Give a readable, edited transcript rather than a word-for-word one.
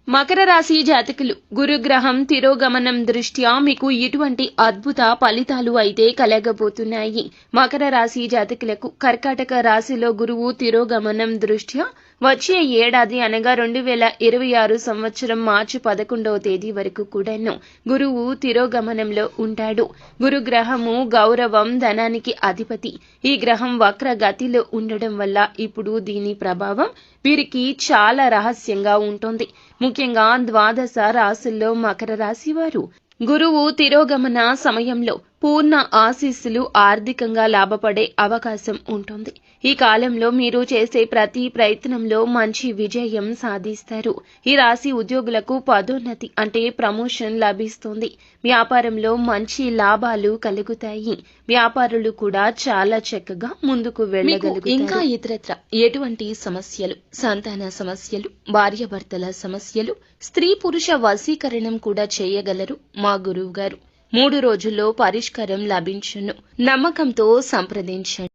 మకర రాశి జాతకులు గురుగ్రహం తిరోగమనం దృష్ట్యా మీకు ఇటువంటి అద్భుత ఫలితాలు అయితే కలగబోతున్నాయి. మకర రాశి జాతకులకు కర్కాటక రాశిలో గురువు తిరోగమనం దృష్ట్యా వచ్చే ఏడాది అనగా 2026 సంవత్సరం మార్చి 11వ తేదీ వరకు కూడాను గురువు తిరోగమనంలో ఉంటాడు. గురుగ్రహము గౌరవం, ధనానికి అధిపతి. ఈ గ్రహం వక్ర గతిలో ఉండడం వల్ల ఇప్పుడు దీని ప్రభావం వీరికి చాలా రహస్యంగా ఉంటుంది. ముఖ్యంగా ద్వాదశ రాశుల్లో మకర రాశి వారు గురువు తిరోగమన సమయంలో పూర్ణ ఆశీస్సులు, ఆర్థికంగా లాభపడే అవకాశం ఉంటుంది. ఈ కాలంలో మీరు చేసే ప్రతి ప్రయత్నంలో మంచి విజయం సాధిస్తారు. ఈ రాశి ఉద్యోగులకు పదోన్నతి అంటే ప్రమోషన్ లభిస్తుంది. వ్యాపారంలో మంచి లాభాలు కలుగుతాయి. వ్యాపారులు కూడా చాలా చక్కగా ముందుకు వెళ్ళగలుగుతారు. ఇంకా ఇతరత్ర ఎటువంటి సమస్యలు, సంతాన సమస్యలు, భార్యాభర్తల సమస్యలు, స్త్రీ పురుష వశీకరణం కూడా చేయగలరు మా గురువు గారు. 3 రోజుల్లో పరిష్కారం లభించును. నమ్మకంతో సంప్రదించండి.